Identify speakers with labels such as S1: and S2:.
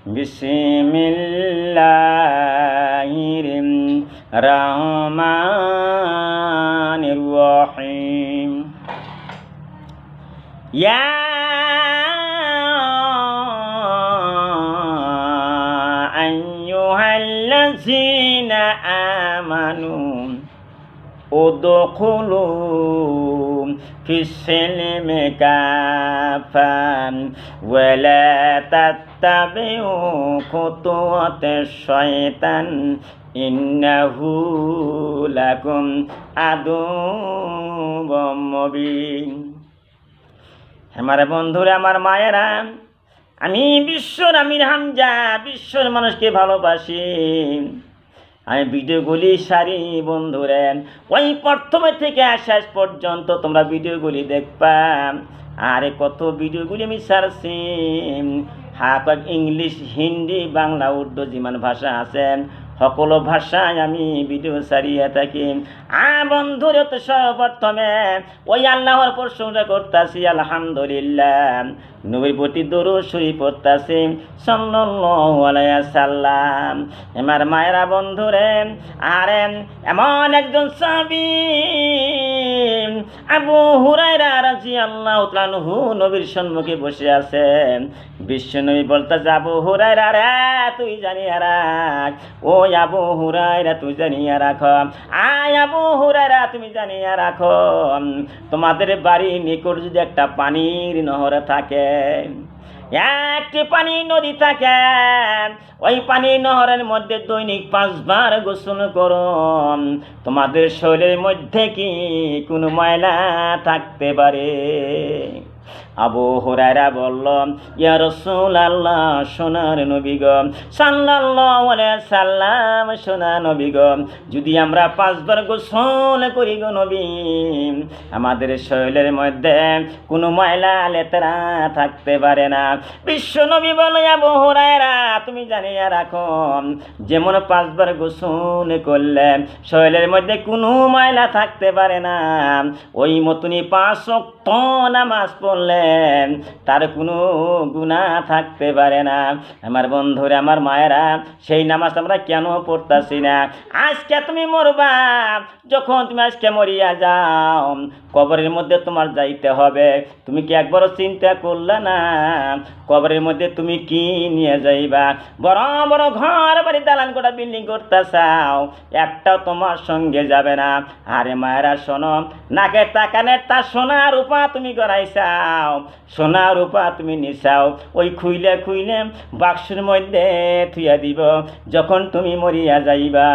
S1: বিসমিল্লাহির রহমানির রহিম। ইয়া আইয়ুহাল্লাযীনা আমানু উদখুলু ফিস-সিলমি কাফান ওয়া লা তাত্তাবিউ খুতুওয়াতিশ শাইতান ইন্নাহু লাকুম আদুউম মুবিন। আমার বন্ধুরা, আমার মায়েরা, আমি বিশ্বর আমির হামজা বিশ্বর মানুষকে ভালোবাসি। আমি ভিডিওগুলি সারি বন্ধুরা, ওই প্রথমে থেকে শেষ পর্যন্ত তোমরা ভিডিওগুলি দেখবা। আরে কত ভিডিওগুলি আমি সারছি, ইংলিশ, হিন্দি, বাংলা, উর্দু যিমান ভাষা আছে সকল ভাষায় আমি ভিডিও সারিয়ে থাকি। বন্ধুরা, তো সর্বপ্রথমে ওই আল্লাহর প্রশংসা করতেছি, আলহামদুলিল্লাহ। নবীর প্রতি দরুদ শরীফ পড়তাছি, সাল্লাল্লাহু আলাইহি সাল্লাম। আমার মায়েরা বন্ধুরে, আরে এমন একজন সাহাবী আবু হুরায়রা রাদিয়াল্লাহু তাআলা আনহু নবীর সম্মুখে বসে আছেন। বিশ্বনবী বলতেছে, আবু হুরায়রা রে, তুই জানিয়া রাখ। ও আবু হুরায়রা, তুই জানিয়া রাখো। আবু হুরায়রা, তুমি জানিয়া রাখো, তোমাদের বাড়ির নিকট যদি একটা পানির নহর থাকে, একটি পানির নদী থাকে, ওই পানির নহরের মধ্যে দৈনিক 5 বার গোসল করো, তোমাদের শরীরের মধ্যে কি কোনো ময়লা থাকতে পারে? আবু হুরায়রা বলল, ইয়া রাসূলুল্লাহ, সোনার নবী গো, সাল্লাল্লাহু আলাইহি সাল্লাম, সোনা নবী গো, যদি আমরা 5 বার গোসল করি গো নবী, আমাদের শরীরের মধ্যে কোনো ময়লা লেতরা থাকতে পারে না। বিশ্ব নবী বলে, আবু হুরায়রা, তুমি জানিয়া রাখো, যেমন 5 বার গোসল করলে শরীরের মধ্যে কোনো ময়লা থাকতে পারে না, ওই মতনই 5 ওয়াক্ত নামাজ পড়লে তার কোনো গুনাহ থাকতে পারে না। আমার বন্ধুরা, আমার মায়েরা, সেই নামাজ আমরা কেন পড়তাছি না? আজকে তুমি মরবা, যখন তুমি আজকে মরিয়া যাও, কবরের মধ্যে তোমার যাইতে হবে, তুমি কি একবারও চিন্তা করলে না কবরের মধ্যে তুমি কি নিয়ে যাইবা? বড় বড় ঘর বাড়ি, দালান কোঠা, বিল্ডিং করতে চাও, একটাও তোমার সঙ্গে যাবে না। আরে মায়েরা শোনো, নাকের তাকানের তার সোনা রূপা তুমি গড়াইছাও, সোনা রূপা তুমি নিছাও, ওই খুইলে খুইলে বাক্সের মধ্যে থুইয়া দিব যখন তুমি মরিয়া যাইবা।